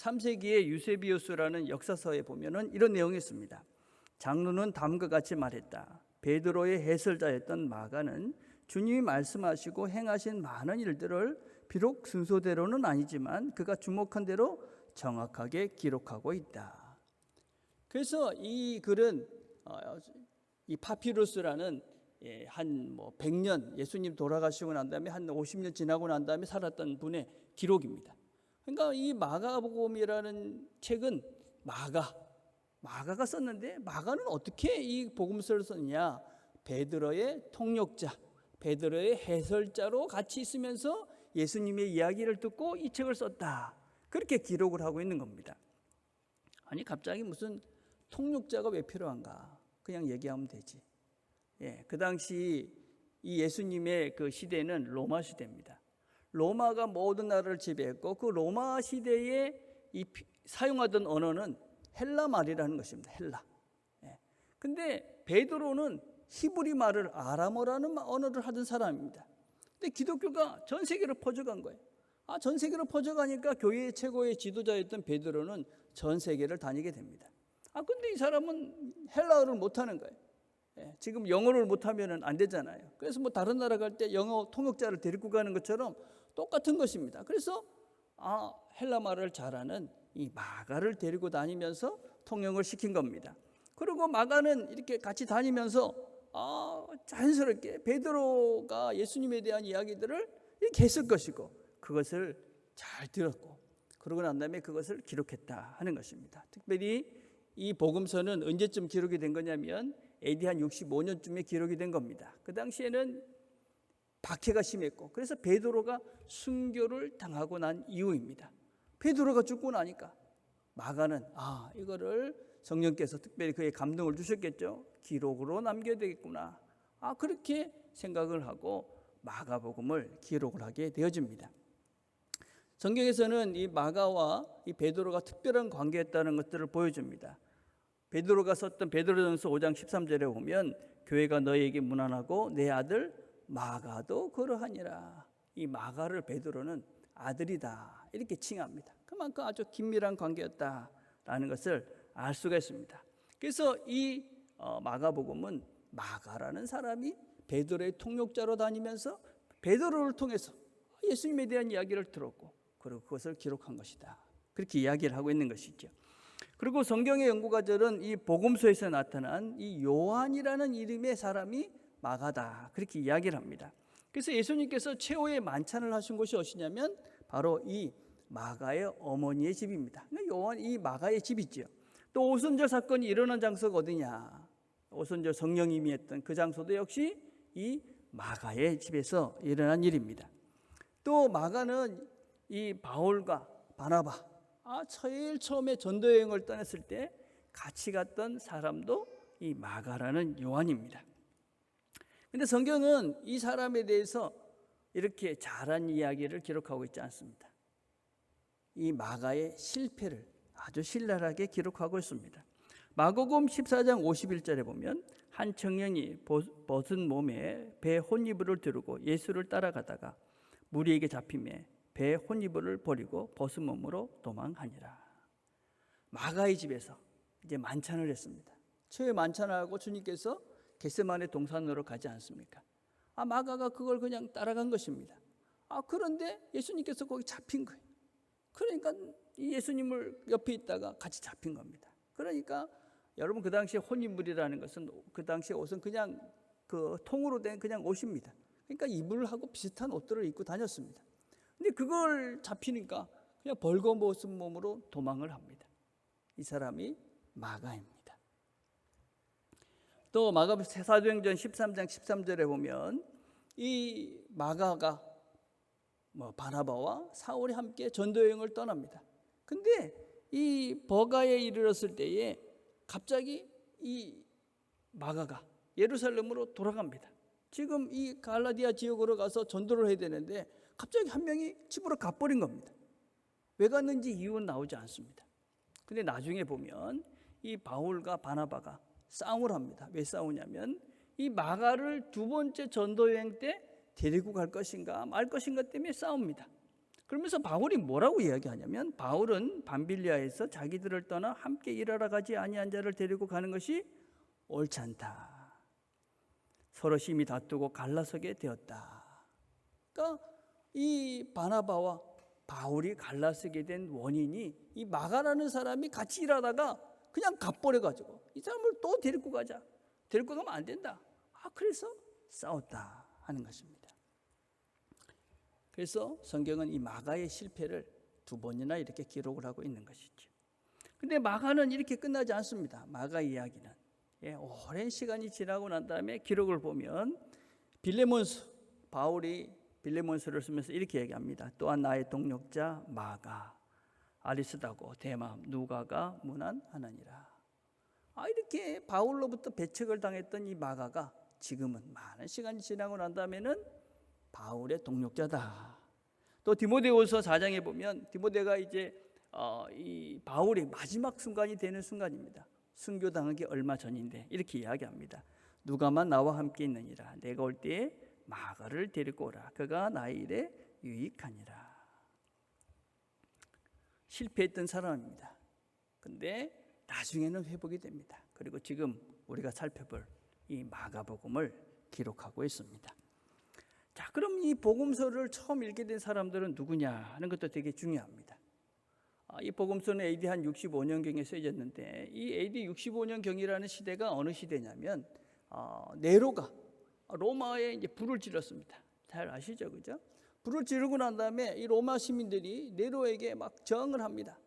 3세기의 유세비우스라는 역사서에 보면은 이런 내용이 있습니다. 장로는 다음과 같이 말했다. 베드로의 해설자였던 마가는 주님이 말씀하시고 행하신 많은 일들을 비록 순서대로는 아니지만 그가 주목한 대로 정확하게 기록하고 있다. 그래서 이 글은 이 파피루스라는 한 100년 마예수님 돌아가시고 난 다음에 한 50년 지나고 난 다음에 살았던 분의 기록입니다. 그러니까 이 마가복음이라는 책은 마가가 썼는데, 마가는 어떻게 이 복음서를 썼냐? 베드로의 통역자, 베드로의 해설자로 같이 있으면서 예수님의 이야기를 듣고 이 책을 썼다. 그렇게 기록을 하고 있는 겁니다. 아니, 갑자기 무슨 통역자가 왜 필요한가? 그냥 얘기하면 되지. 그 당시 이 예수님의 그 시대는 로마 시대입니다. 로마가 모든 나라를 지배했고, 그 로마 시대에 사용하던 언어는 헬라 말이라는 것입니다. 헬라. 근데 베드로는 히브리 말을 아람어라는 언어를 하던 사람입니다. 근데 기독교가 전 세계로 퍼져간 거예요. 전 세계로 퍼져가니까 교회의 최고의 지도자였던 베드로는 전 세계를 다니게 됩니다. 근데 이 사람은 헬라어를 못하는 거예요. 지금 영어를 못하면 안 되잖아요. 그래서 다른 나라 갈 때 영어 통역자를 데리고 가는 것처럼 똑같은 것입니다. 그래서 헬라 말을 잘하는 이 마가를 데리고 다니면서 통역을 시킨 겁니다. 그리고 마가는 이렇게 같이 다니면서 자연스럽게 베드로가 예수님에 대한 이야기들을 이렇게 했을 것이고, 그것을 잘 들었고, 그러고 난 다음에 그것을 기록했다 하는 것입니다. 특별히 이 복음서는 언제쯤 기록이 된 거냐면 AD 한 65년쯤에 기록이 된 겁니다. 그 당시에는 박해가 심했고, 그래서 베드로가 순교를 당하고 난 이후입니다. 베드로가 죽고 나니까 마가는 이거를 성령께서 특별히 그의 감동을 주셨겠죠. 기록으로 남겨야 되겠구나. 그렇게 생각을 하고 마가복음을 기록을 하게 되어집니다. 성경에서는 이 마가와 이 베드로가 특별한 관계였다는 것들을 보여줍니다. 베드로가 썼던 베드로전서 5장 13절에 보면 교회가 너희에게 문안하고 내 아들 마가도 그러하니라. 이 마가를 베드로는 아들이다 이렇게 칭합니다. 그만큼 아주 긴밀한 관계였다라는 것을 알 수가 있습니다. 그래서 이 마가복음은 마가라는 사람이 베드로의 통역자로 다니면서 베드로를 통해서 예수님에 대한 이야기를 들었고, 그리고 그것을 기록한 것이다. 그렇게 이야기를 하고 있는 것이죠. 그리고 성경의 연구가들은 이 복음서에서 나타난 이 요한이라는 이름의 사람이 마가다 그렇게 이야기를 합니다. 그래서 예수님께서 최후의 만찬을 하신 곳이 어디냐면 바로 이 마가의 어머니의 집입니다. 요한 이 마가의 집이죠. 또 오순절 사건이 일어난 장소가 어디냐? 오순절 성령이 임했던 그 장소도 역시 이 마가의 집에서 일어난 일입니다. 또 마가는 이 바울과 바나바 제일 처음에 전도 여행을 떠났을 때 같이 갔던 사람도 이 마가라는 요한입니다. 근데 성경은 이 사람에 대해서 이렇게 잘한 이야기를 기록하고 있지 않습니다. 이 마가의 실패를 아주 신랄하게 기록하고 있습니다. 마가복음 14장 51절에 보면 한 청년이 벗은 몸에 배 혼이불을 두르고 예수를 따라가다가 무리에게 잡히매 배 혼이불을 버리고 벗은 몸으로 도망하니라. 마가의 집에서 이제 만찬을 했습니다. 최후의 만찬을 하고 주님께서 겟세마네 동산으로 가지 않습니까? 마가가 그걸 그냥 따라간 것입니다. 그런데 예수님께서 거기 잡힌 거예요. 그러니까 예수님을 옆에 있다가 같이 잡힌 겁니다. 그러니까 여러분, 그 당시에 혼인물이라는 것은 그 당시에 옷은 그냥 그 통으로 된 그냥 옷입니다. 그러니까 이불하고 비슷한 옷들을 입고 다녔습니다. 근데 그걸 잡히니까 그냥 벌거벗은 몸으로 도망을 합니다. 이 사람이 마가입니다. 또 마가 사도행전 13장 13절에 보면 이 마가가 바나바와 사울이 함께 전도여행을 떠납니다. 근데 이 버가에 이르렀을 때에 갑자기 이 마가가 예루살렘으로 돌아갑니다. 지금 이 갈라디아 지역으로 가서 전도를 해야 되는데 갑자기 한 명이 집으로 가버린 겁니다. 왜 갔는지 이유는 나오지 않습니다. 근데 나중에 보면 이 바울과 바나바가 싸움을 합니다. 왜 싸우냐면 이 마가를 두 번째 전도여행 때 데리고 갈 것인가 말 것인가 때문에 싸웁니다. 그러면서 바울이 뭐라고 이야기하냐면, 바울은 밤빌리아에서 자기들을 떠나 함께 일하러 가지 아니한 자를 데리고 가는 것이 옳지 않다. 서로 심히 다투고 갈라서게 되었다. 그러니까 이 바나바와 바울이 갈라서게 된 원인이 이 마가라는 사람이 같이 일하다가 그냥 갓버려가지고 이 사람을 또 데리고 가자. 데리고 가면 안 된다. 그래서 싸웠다 하는 것입니다. 그래서 성경은 이 마가의 실패를 2번이나 이렇게 기록을 하고 있는 것이죠. 근데 마가는 이렇게 끝나지 않습니다. 마가 이야기는 오랜 시간이 지나고 난 다음에 기록을 보면 빌레몬스, 바울이 빌레몬스를 쓰면서 이렇게 얘기합니다. 또한 나의 동력자 마가, 아리스다고, 데마, 누가가 문안하느니라. 이렇게 바울로부터 배척을 당했던 이 마가가 지금은 많은 시간이 지나고 난 다음에는 바울의 동력자다. 또 디모데후서 4장에 보면 디모데가 이제 이 바울의 마지막 순간이 되는 순간입니다. 순교당하기 얼마 전인데 이렇게 이야기합니다. 누가만 나와 함께 있느니라. 내가 올 때에 마가를 데리고 오라. 그가 나의 일에 유익하니라. 실패했던 사람입니다. 근데 나중에는 회복이 됩니다. 그리고 지금 우리가 살펴볼 이 마가복음을 기록하고 있습니다. 자, 그럼 이 복음서를 처음 읽게 된 사람들은 누구냐 하는 것도 되게 중요합니다. 이 복음서는 AD 한 65년경에 쓰여졌는데, 이 AD 65년경이라는 시대가 어느 시대냐면 네로가 로마에 이제 불을 질렀습니다. 잘 아시죠, 그죠? 불을 지르고 난 다음에 이 로마 시민들이 네로에게 막 저항을 합니다.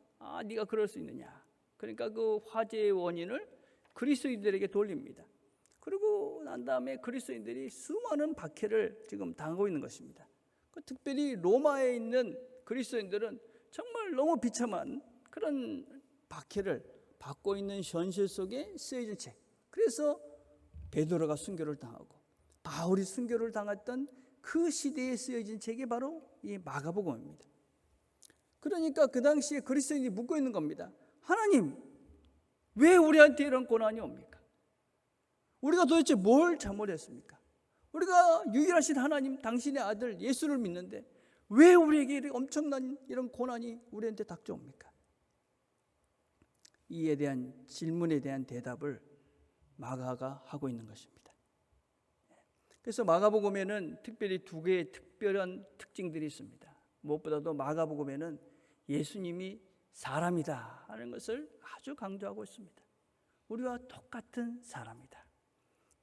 네가 그럴 수 있느냐? 그러니까 그 화재의 원인을 그리스도인들에게 돌립니다. 그리고 난 다음에 그리스도인들이 수많은 박해를 지금 당하고 있는 것입니다. 특별히 로마에 있는 그리스도인들은 정말 너무 비참한 그런 박해를 받고 있는 현실 속에 쓰여진 책. 그래서 베드로가 순교를 당하고 바울이 순교를 당했던 그 시대에 쓰여진 책이 바로 이 마가복음입니다. 그러니까 그 당시에 그리스도인이 묻고 있는 겁니다. 하나님, 왜 우리한테 이런 고난이 옵니까? 우리가 도대체 뭘 잘못했습니까? 우리가 유일하신 하나님, 당신의 아들 예수를 믿는데 왜 우리에게 이렇게 엄청난 이런 고난이 우리한테 닥쳐옵니까? 이에 대한 질문에 대한 대답을 마가가 하고 있는 것입니다. 그래서 마가복음에는 특별히 2개의 특별한 특징들이 있습니다. 무엇보다도 마가복음에는 예수님이 사람이다 하는 것을 아주 강조하고 있습니다. 우리와 똑같은 사람이다.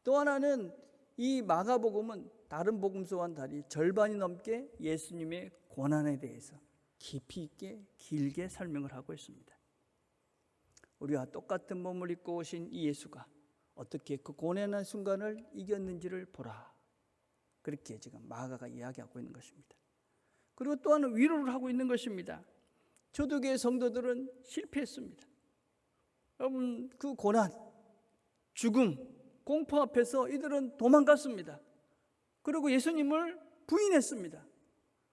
또 하나는 이 마가복음은 다른 복음서와는 달리 절반이 넘게 예수님의 고난에 대해서 깊이 있게 길게 설명을 하고 있습니다. 우리와 똑같은 몸을 입고 오신 이 예수가 어떻게 그 고난의 순간을 이겼는지를 보라. 그렇게 지금 마가가 이야기하고 있는 것입니다. 그리고 또 하나 위로를 하고 있는 것입니다. 초대교회 성도들은 실패했습니다. 여러분, 그 고난, 죽음, 공포 앞에서 이들은 도망갔습니다. 그리고 예수님을 부인했습니다.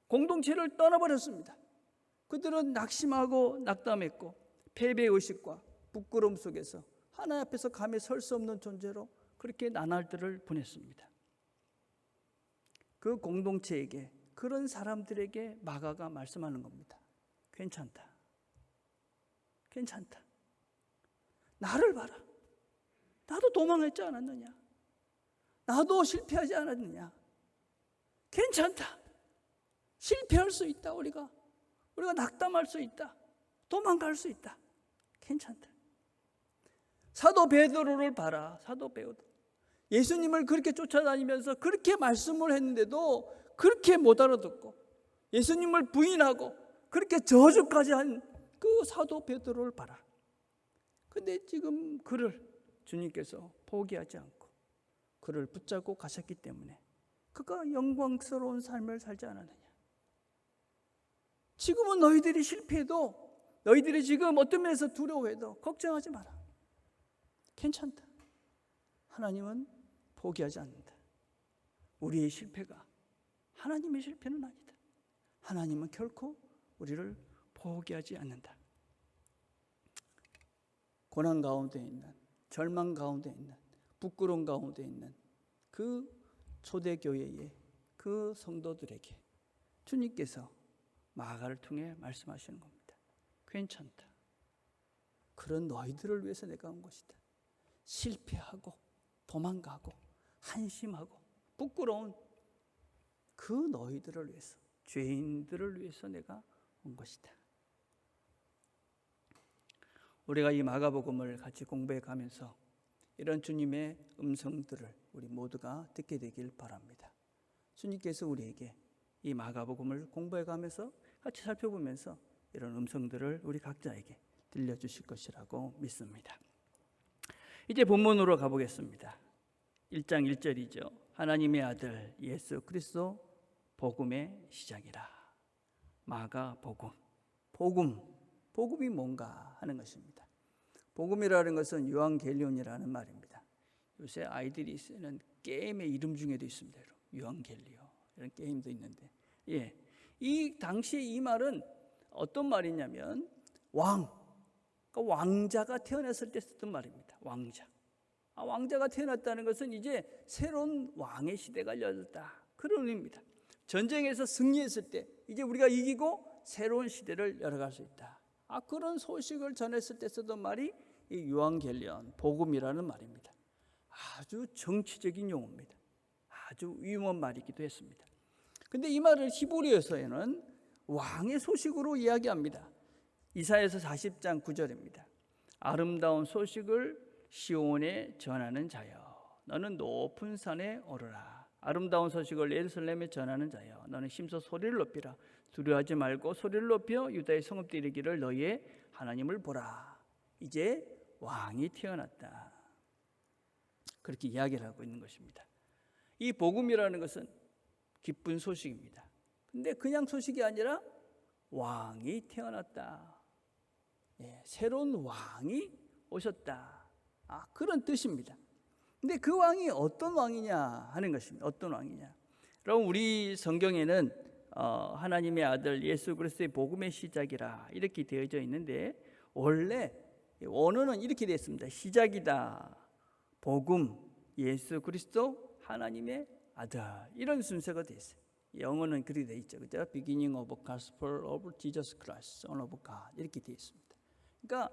공동체를 떠나버렸습니다. 그들은 낙심하고 낙담했고 패배의식과 부끄러움 속에서 하나님 앞에서 감히 설 수 없는 존재로 그렇게 나날들을 보냈습니다. 그 공동체에게, 그런 사람들에게 마가가 말씀하는 겁니다. 괜찮다. 괜찮다. 나를 봐라. 나도 도망했지 않았느냐? 나도 실패하지 않았느냐? 괜찮다. 실패할 수 있다. 우리가 낙담할 수 있다. 도망갈 수 있다. 괜찮다. 사도 베드로를 봐라. 사도 베드로. 예수님을 그렇게 쫓아다니면서 그렇게 말씀을 했는데도 그렇게 못 알아듣고 예수님을 부인하고 그렇게 저주까지 한 그 사도 베드로를 봐라. 근데 지금 그를 주님께서 포기하지 않고 그를 붙잡고 가셨기 때문에 그가 영광스러운 삶을 살지 않았느냐. 지금은 너희들이 실패해도, 너희들이 지금 어떤 면에서 두려워해도 걱정하지 마라. 괜찮다. 하나님은 포기하지 않는다. 우리의 실패가 하나님의 실패는 아니다. 하나님은 결코 우리를 포기하지 않는다. 고난 가운데 있는, 절망 가운데 있는, 부끄러움 가운데 있는 그 초대교회의 그 성도들에게 주님께서 마가를 통해 말씀하시는 겁니다. 괜찮다. 그런 너희들을 위해서 내가 온 것이다. 실패하고 도망가고 한심하고 부끄러운 그 너희들을 위해서, 죄인들을 위해서 내가 온 것이다. 우리가 이 마가복음을 같이 공부해 가면서 이런 주님의 음성들을 우리 모두가 듣게 되길 바랍니다. 주님께서 우리에게 이 마가복음을 공부해 가면서 같이 살펴보면서 이런 음성들을 우리 각자에게 들려주실 것이라고 믿습니다. 이제 본문으로 가보겠습니다. 1장 1절이죠. 하나님의 아들 예수 그리스도 복음의 시작이라. 마가복음. 복음이 뭔가 하는 것입니다. 복음이라는 것은 유앙겔리온이라는 말입니다. 요새 아이들이 쓰는 게임의 이름 중에도 있습니다. 유앙겔리온 이런 게임도 있는데, 이 당시에 이 말은 어떤 말이냐면 그러니까 왕자가 태어났을 때 쓰던 말입니다. 왕자가 태어났다는 것은 이제 새로운 왕의 시대가 열렸다, 그런 의미입니다. 전쟁에서 승리했을 때 이제 우리가 이기고 새로운 시대를 열어갈 수 있다, 그런 소식을 전했을 때 쓰던 말이 이 유앙겔리온, 복음이라는 말입니다. 아주 정치적인 용어입니다. 아주 위험한 말이기도 했습니다. 근데 이 말을 히브리어에서는 왕의 소식으로 이야기합니다. 이사야서 40장 9절입니다. 아름다운 소식을 시온에 전하는 자여, 너는 높은 산에 오르라. 아름다운 소식을 예루살렘에 전하는 자여, 너는 힘써 소리를 높이라. 두려워하지 말고 소리를 높여 유다의 성읍들 이르기를 너희의 하나님을 보라. 이제 왕이 태어났다. 그렇게 이야기를 하고 있는 것입니다. 이 복음이라는 것은 기쁜 소식입니다. 근데 그냥 소식이 아니라 왕이 태어났다. 새로운 왕이 오셨다. 그런 뜻입니다. 근데 그 왕이 어떤 왕이냐 하는 것입니다. 어떤 왕이냐. 그럼 우리 성경에는 하나님의 아들 예수 그리스도의 복음의 시작이라 이렇게 되어져 있는데, 원래 원어는 이렇게 되어 있습니다. 시작이다, 복음, 예수 그리스도, 하나님의 아들, 이런 순서가 되어 있어요. 영어는 그렇게 되어 있죠. 그죠? Beginning of Gospel of Jesus Christ, Son of God, 이렇게 되어 있습니다. 그러니까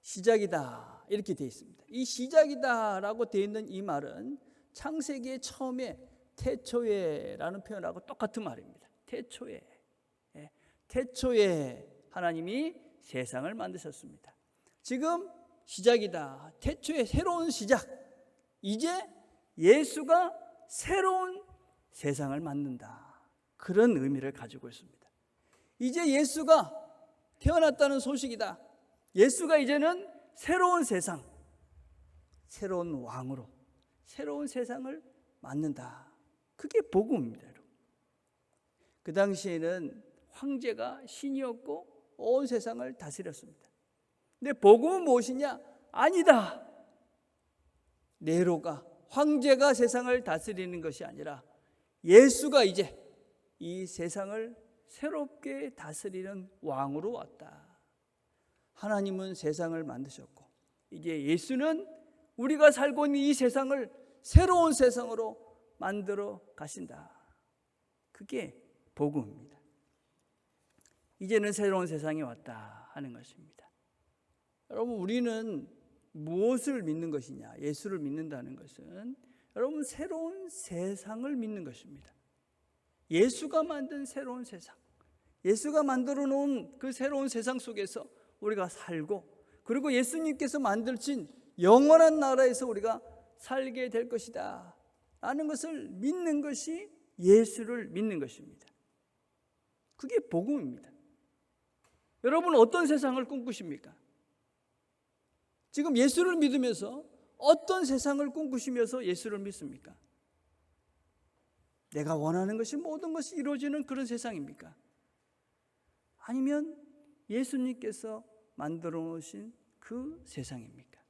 시작이다 이렇게 되어 있습니다. 이 시작이다라고 되어 있는 이 말은 창세기의 처음에 태초에라는 표현하고 똑같은 말입니다. 태초에 하나님이 세상을 만드셨습니다. 지금 시작이다, 태초의 새로운 시작, 이제 예수가 새로운 세상을 만든다, 그런 의미를 가지고 있습니다. 이제 예수가 태어났다는 소식이다. 예수가 이제는 새로운 세상, 새로운 왕으로 새로운 세상을 만든다. 그게 복음입니다. 그 당시에는 황제가 신이었고 온 세상을 다스렸습니다. 근데 복음은 무엇이냐? 아니다. 네로가, 황제가 세상을 다스리는 것이 아니라 예수가 이제 이 세상을 새롭게 다스리는 왕으로 왔다. 하나님은 세상을 만드셨고 이제 예수는 우리가 살고 있는 이 세상을 새로운 세상으로 만들어 가신다. 그게 복음입니다. 이제는 새로운 세상이 왔다 하는 것입니다. 여러분, 우리는 무엇을 믿는 것이냐? 예수를 믿는다는 것은 여러분 새로운 세상을 믿는 것입니다. 예수가 만든 새로운 세상, 예수가 만들어 놓은 그 새로운 세상 속에서 우리가 살고, 그리고 예수님께서 만들신 영원한 나라에서 우리가 살게 될 것이다 라는 것을 믿는 것이 예수를 믿는 것입니다. 그게 복음입니다. 여러분, 어떤 세상을 꿈꾸십니까? 지금 예수를 믿으면서 어떤 세상을 꿈꾸시면서 예수를 믿습니까? 내가 원하는 것이 모든 것이 이루어지는 그런 세상입니까? 아니면 예수님께서 만들어 놓으신 그 세상입니까?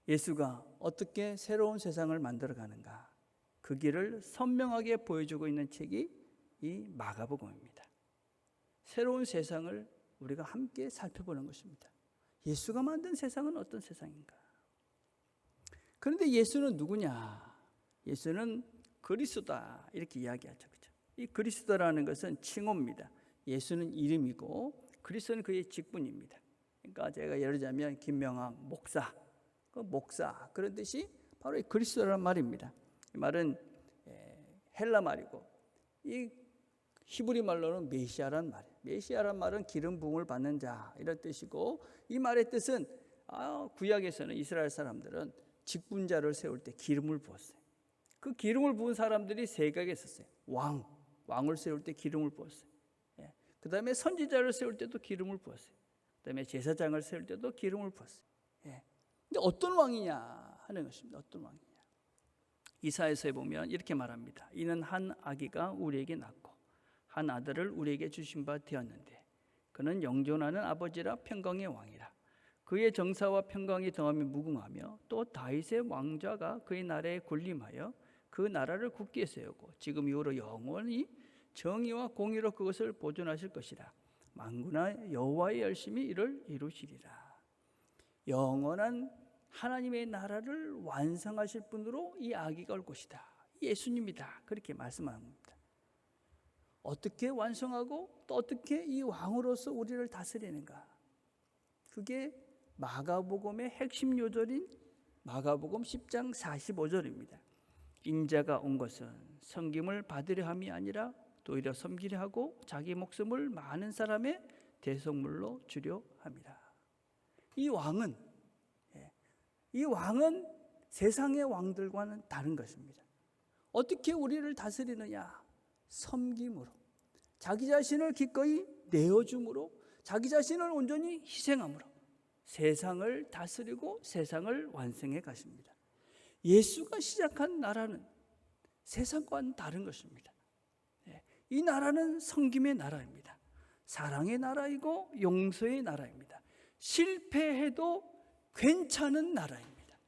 예수가 어떻게 새로운 세상을 만들어 가는가, 그 길을 선명하게 보여주고 있는 책이 이 마가복음입니다. 새로운 세상을 우리가 함께 살펴보는 것입니다. 예수가 만든 세상은 어떤 세상인가? 그런데 예수는 누구냐? 예수는 그리스도다 이렇게 이야기하죠. 그렇죠? 이 그리스도라는 것은 칭호입니다. 예수는 이름이고 그리스도는 그의 직분입니다. 그러니까 제가 예를 들자면 김명학 목사, 그 목사 그런 뜻이 바로 이 그리스도라는 말입니다. 이 말은 헬라 말이고 이 히브리 말로는 메시아란 말이에요. 메시아란 말은 기름 부음을 받는 자 이런 뜻이고, 이 말의 뜻은 구약에서는 이스라엘 사람들은 직분자를 세울 때 기름을 부었어요. 그 기름을 부은 사람들이 세 가지가 있었어요. 왕을 세울 때 기름을 부었어요. 그 다음에 선지자를 세울 때도 기름을 부었어요. 그 다음에 제사장을 세울 때도 기름을 부었어요. 근데 어떤 왕이냐 하는 것입니다. 어떤 왕이냐. 이사야서에 보면 이렇게 말합니다. 이는 한 아기가 우리에게 낳고 한 아들을 우리에게 주신 바 되었는데 그는 영존하는 아버지라 평강의 왕이라. 그의 정사와 평강이 더함이 무궁하며 또 다윗의 왕좌가 그의 나라에 군림하여 그 나라를 굳게 세우고 지금 이후로 영원히 정의와 공의로 그것을 보존하실 것이라. 만군의 여호와의 열심히 이를 이루시리라. 영원한 하나님의 나라를 완성하실 분으로 이 아기가 올 것이다. 예수님이다. 그렇게 말씀합니다. 어떻게 완성하고 또 어떻게 이 왕으로서 우리를 다스리는가. 그게 마가복음의 핵심 요절인 마가복음 10장 45절입니다. 인자가 온 것은 섬김을 받으려 함이 아니라 오히려 섬기려 하고 자기 목숨을 많은 사람의 대속물로 주려 함이라. 이 왕은 세상의 왕들과는 다른 것입니다. 어떻게 우리를 다스리느냐? 섬김으로, 자기 자신을 기꺼이 내어줌으로, 자기 자신을 온전히 희생함으로 세상을 다스리고 세상을 완성해 가십니다. 예수가 시작한 나라는 세상과는 다른 것입니다. 이 나라는 섬김의 나라입니다. 사랑의 나라이고 용서의 나라입니다. 실패해도 괜찮은 나라입니다.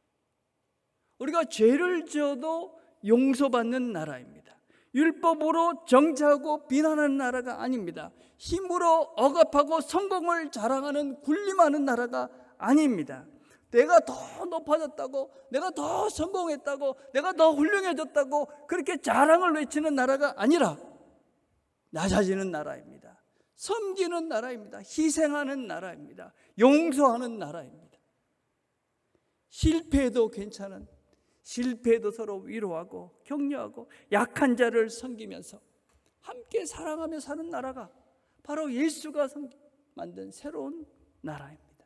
우리가 죄를 지어도 용서받는 나라입니다. 율법으로 정죄하고 비난하는 나라가 아닙니다. 힘으로 억압하고 성공을 자랑하는 군림하는 나라가 아닙니다. 내가 더 높아졌다고, 내가 더 성공했다고, 내가 더 훌륭해졌다고 그렇게 자랑을 외치는 나라가 아니라 낮아지는 나라입니다. 섬기는 나라입니다. 희생하는 나라입니다. 용서하는 나라입니다. 실패해도 괜찮은, 실패해도 서로 위로하고 격려하고 약한 자를 섬기면서 함께 사랑하며 사는 나라가 바로 예수가 만든 새로운 나라입니다.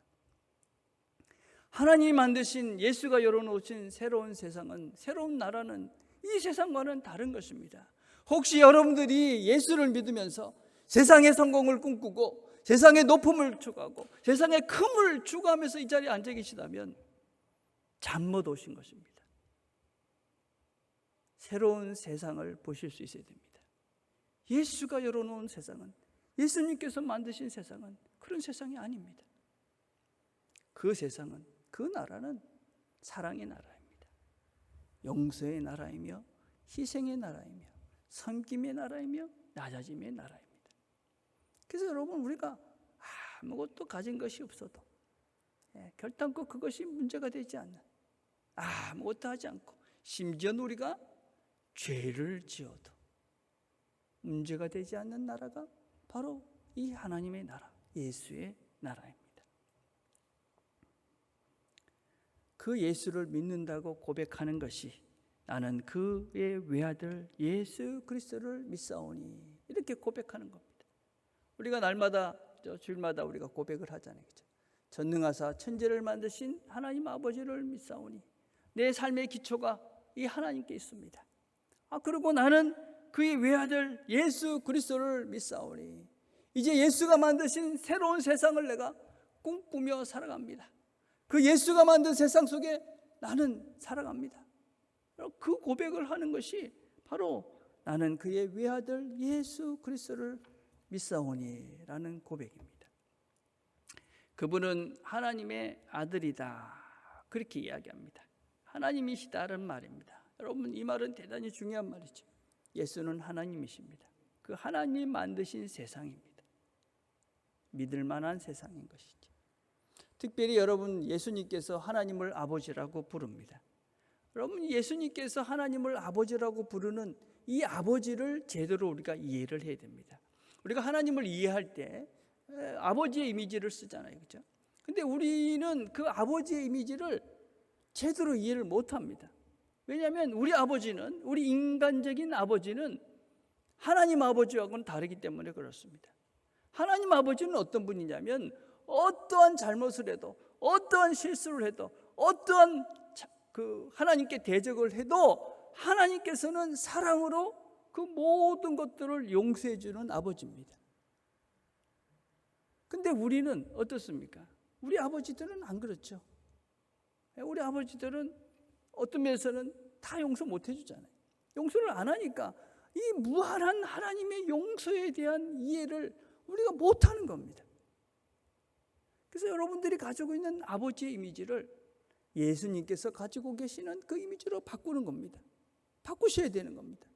하나님이 만드신 예수가 열어놓으신 새로운 세상은, 새로운 나라는 이 세상과는 다른 것입니다. 혹시 여러분들이 예수를 믿으면서 세상의 성공을 꿈꾸고 세상의 높음을 추구하고 세상의 큼을 추구하면서 이 자리에 앉아 계시다면 잘못 오신 것입니다. 새로운 세상을 보실 수 있어야 됩니다. 예수가 열어놓은 세상은, 예수님께서 만드신 세상은 그런 세상이 아닙니다. 그 세상은, 그 나라는 사랑의 나라입니다. 용서의 나라이며 희생의 나라이며 섬김의 나라이며 낮아짐의 나라입니다. 그래서 여러분, 우리가 아무것도 가진 것이 없어도 결단코 그것이 문제가 되지 않는, 아무것도 하지 않고 심지어 우리가 죄를 지어도 문제가 되지 않는 나라가 바로 이 하나님의 나라, 예수의 나라입니다. 그 예수를 믿는다고 고백하는 것이 나는 그의 외아들 예수 그리스도를 믿사오니, 이렇게 고백하는 겁니다. 우리가 날마다, 주일마다 우리가 고백을 하잖아요. 그렇죠? 전능하사 천지를 만드신 하나님 아버지를 믿사오니 내 삶의 기초가 이 하나님께 있습니다. 그리고 나는 그의 외아들 예수 그리스도를 믿사오니 이제 예수가 만드신 새로운 세상을 내가 꿈꾸며 살아갑니다. 그 예수가 만든 세상 속에 나는 살아갑니다. 그 고백을 하는 것이 바로 나는 그의 외아들 예수 그리스도를 믿사오니라는 고백입니다. 그분은 하나님의 아들이다, 그렇게 이야기합니다. 하나님이시다는 말입니다. 여러분, 이 말은 대단히 중요한 말이죠. 예수는 하나님이십니다. 그 하나님이 만드신 세상입니다. 믿을 만한 세상인 것이죠. 특별히 여러분, 예수님께서 하나님을 아버지라고 부릅니다. 여러분, 예수님께서 하나님을 아버지라고 부르는 이 아버지를 제대로 우리가 이해를 해야 됩니다. 우리가 하나님을 이해할 때 아버지의 이미지를 쓰잖아요, 그렇죠? 근데 우리는 그 아버지의 이미지를 제대로 이해를 못합니다. 왜냐하면 우리 아버지는, 우리 인간적인 아버지는 하나님 아버지하고는 다르기 때문에 그렇습니다. 하나님 아버지는 어떤 분이냐면 어떠한 잘못을 해도, 어떠한 실수를 해도, 어떠한 하나님께 대적을 해도 하나님께서는 사랑으로 그 모든 것들을 용서해 주는 아버지입니다. 근데 우리는 어떻습니까? 우리 아버지들은 안 그렇죠. 우리 아버지들은 어떤 면에서는 다 용서 못 해주잖아요. 용서를 안 하니까 이 무한한 하나님의 용서에 대한 이해를 우리가 못하는 겁니다. 그래서 여러분들이 가지고 있는 아버지의 이미지를 예수님께서 가지고 계시는 그 이미지로 바꾸는 겁니다. 바꾸셔야 되는 겁니다.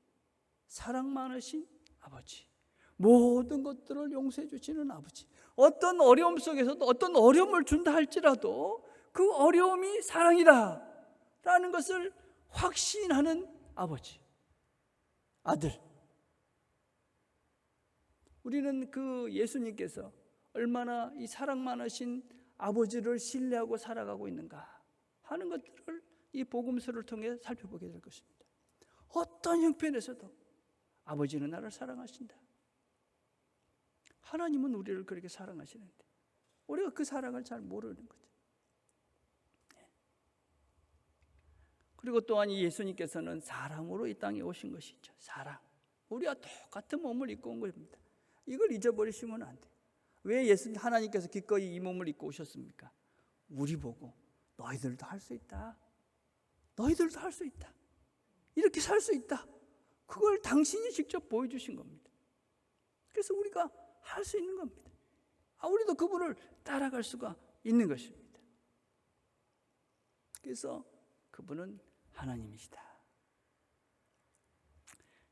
사랑 많으신 아버지, 모든 것들을 용서해 주시는 아버지, 어떤 어려움 속에서도 어떤 어려움을 준다 할지라도 그 어려움이 사랑이다 라는 것을 확신하는 아버지, 아들. 우리는 그 예수님께서 얼마나 이 사랑 많으신 아버지를 신뢰하고 살아가고 있는가 하는 것들을 이 복음서를 통해 살펴보게 될 것입니다. 어떤 형편에서도 아버지는 나를 사랑하신다. 하나님은 우리를 그렇게 사랑하시는데 우리가 그 사랑을 잘 모르는 거죠. 그리고 또한 이 예수님께서는 사랑으로 이 땅에 오신 것이죠. 사랑. 우리와 똑같은 몸을 입고 온 겁니다. 이걸 잊어버리시면 안 돼요. 왜 하나님께서 기꺼이 이 몸을 입고 오셨습니까? 우리 보고 너희들도 할 수 있다. 너희들도 할 수 있다. 이렇게 살 수 있다. 그걸 당신이 직접 보여주신 겁니다. 그래서 우리가 할 수 있는 겁니다. 우리도 그분을 따라갈 수가 있는 것입니다. 그래서 그분은 하나님이시다.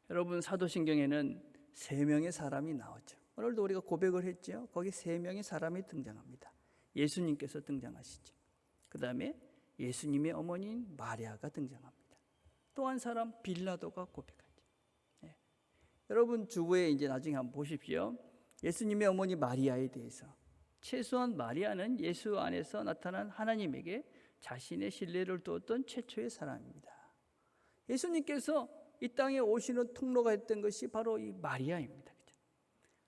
여러분, 사도신경에는 3명의 사람이 나오죠. 오늘도 우리가 고백을 했죠. 거기 3명의 사람이 등장합니다. 예수님께서 등장하시죠. 그 다음에 예수님의 어머니인 마리아가 등장합니다. 또 한 사람 빌라도가 고백하죠. 여러분 주보에 이제 나중에 한번 보십시오. 예수님의 어머니 마리아에 대해서 최소한 마리아는 예수 안에서 나타난 하나님에게 자신의 신뢰를 두었던 최초의 사람입니다. 예수님께서 이 땅에 오시는 통로가 했던 것이 바로 이 마리아입니다.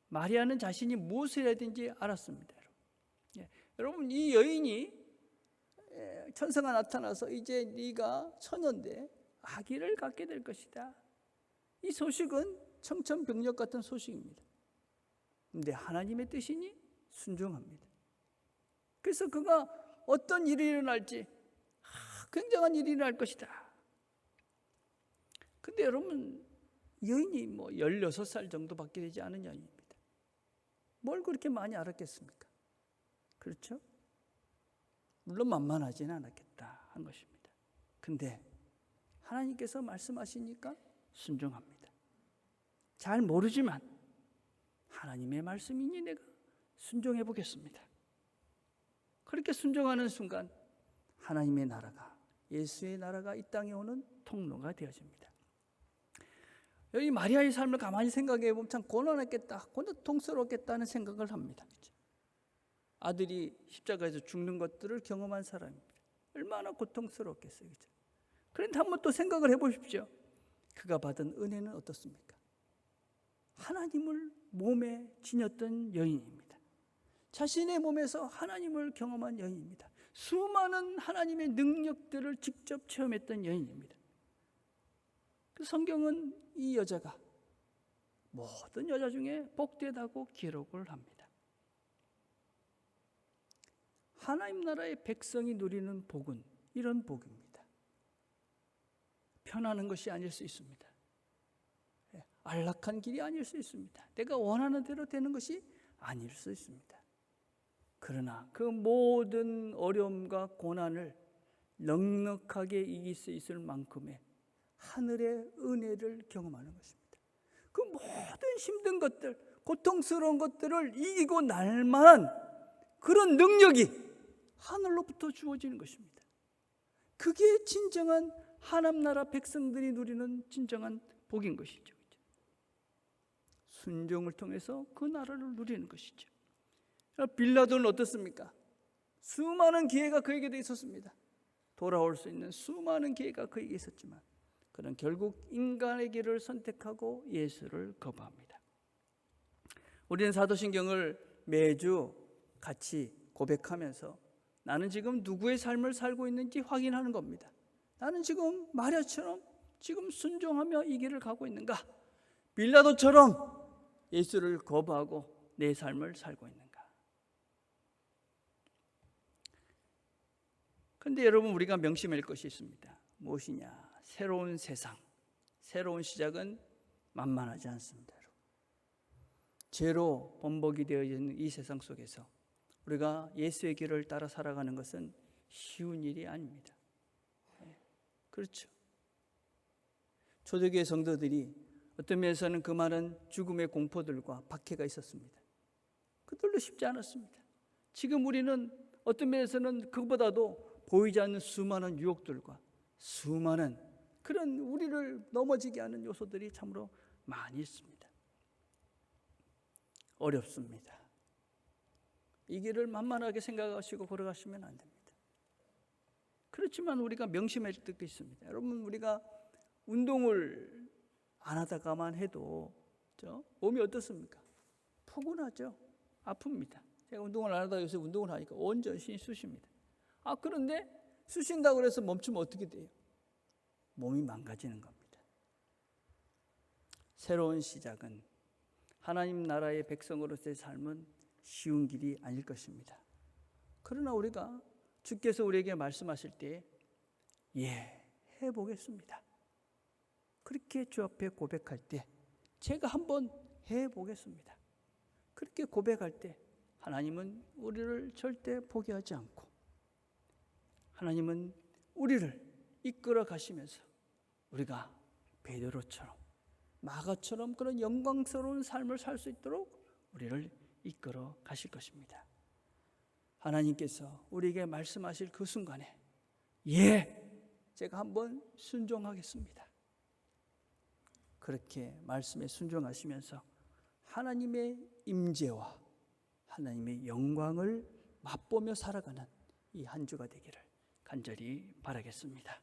마리아는 자신이 무엇을 해야 되는지 알았습니다. 여러분, 이 여인이 천사가 나타나서 이제 네가 처녀인데 아기를 갖게 될 것이다. 이 소식은 청천벽력 같은 소식입니다. 그런데 하나님의 뜻이니 순종합니다. 그래서 그가 어떤 일이 일어날지 굉장한 일이 일어날 것이다. 근데 여러분, 여인이 16살 정도밖에 되지 않은 여인입니다. 뭘 그렇게 많이 알았겠습니까? 그렇죠? 물론 만만하지는 않았겠다 한 것입니다. 근데 하나님께서 말씀하시니까 순종합니다. 잘 모르지만 하나님의 말씀이니 내가 순종해 보겠습니다. 그렇게 순종하는 순간 하나님의 나라가, 예수의 나라가 이 땅에 오는 통로가 되어집니다. 여기 마리아의 삶을 가만히 생각해 보면 참 고난했겠다, 고통스럽겠다는 생각을 합니다. 그렇죠? 아들이 십자가에서 죽는 것들을 경험한 사람입니다. 얼마나 고통스럽겠어요. 그렇죠? 그런데 한번 또 생각을 해보십시오. 그가 받은 은혜는 어떻습니까? 하나님을 몸에 지녔던 여인입니다. 자신의 몸에서 하나님을 경험한 여인입니다. 수많은 하나님의 능력들을 직접 체험했던 여인입니다. 그 성경은 이 여자가 모든 여자 중에 복되다고 기록을 합니다. 하나님 나라의 백성이 누리는 복은 이런 복입니다. 편안한 것이 아닐 수 있습니다. 안락한 길이 아닐 수 있습니다. 내가 원하는 대로 되는 것이 아닐 수 있습니다. 그러나 그 모든 어려움과 고난을 넉넉하게 이길 수 있을 만큼의 하늘의 은혜를 경험하는 것입니다. 그 모든 힘든 것들, 고통스러운 것들을 이기고 날 만한 그런 능력이 하늘로부터 주어지는 것입니다. 그게 진정한 하나님 나라 백성들이 누리는 진정한 복인 것이죠. 순종을 통해서 그 나라를 누리는 것이죠. 빌라도는 어떻습니까? 수많은 기회가 그에게도 있었습니다. 돌아올 수 있는 수많은 기회가 그에게 있었지만 그는 결국 인간의 길을 선택하고 예수를 거부합니다. 우리는 사도신경을 매주 같이 고백하면서 나는 지금 누구의 삶을 살고 있는지 확인하는 겁니다. 나는 지금 마리아처럼 지금 순종하며 이 길을 가고 있는가? 빌라도처럼 예수를 거부하고 내 삶을 살고 있는가? 그런데 여러분, 우리가 명심할 것이 있습니다. 무엇이냐? 새로운 세상, 새로운 시작은 만만하지 않습니다. 죄로 범벅이 되어 있는 이 세상 속에서 우리가 예수의 길을 따라 살아가는 것은 쉬운 일이 아닙니다. 그렇죠. 초대교회 성도들이 어떤 면에서는 그 많은 죽음의 공포들과 박해가 있었습니다. 그들도 쉽지 않았습니다. 지금 우리는 어떤 면에서는 그보다도 보이지 않는 수많은 유혹들과 수많은 그런 우리를 넘어지게 하는 요소들이 참으로 많이 있습니다. 어렵습니다. 이 길을 만만하게 생각하시고 걸어가시면 안 됩니다. 그렇지만 우리가 명심할 뜻도 있습니다. 여러분, 우리가 운동을 안 하다가만 해도 몸이 어떻습니까? 포근하죠. 아픕니다. 제가 운동을 안 하다가 요새 운동을 하니까 온 전신이 쑤십니다. 그런데 쑤신다고 해서 멈추면 어떻게 돼요? 몸이 망가지는 겁니다. 새로운 시작은 하나님 나라의 백성으로서의 삶은 쉬운 길이 아닐 것입니다. 그러나 우리가 주께서 우리에게 말씀하실 때 해보겠습니다. 그렇게 주 앞에 고백할 때 제가 한번 해보겠습니다. 그렇게 고백할 때 하나님은 우리를 절대 포기하지 않고 하나님은 우리를 이끌어 가시면서 우리가 베드로처럼 마가처럼 그런 영광스러운 삶을 살 수 있도록 우리를 이끌어 가실 것입니다. 하나님께서 우리에게 말씀하실 그 순간에 제가 한번 순종하겠습니다. 그렇게 말씀에 순종하시면서 하나님의 임재와 하나님의 영광을 맛보며 살아가는 이 한 주가 되기를 간절히 바라겠습니다.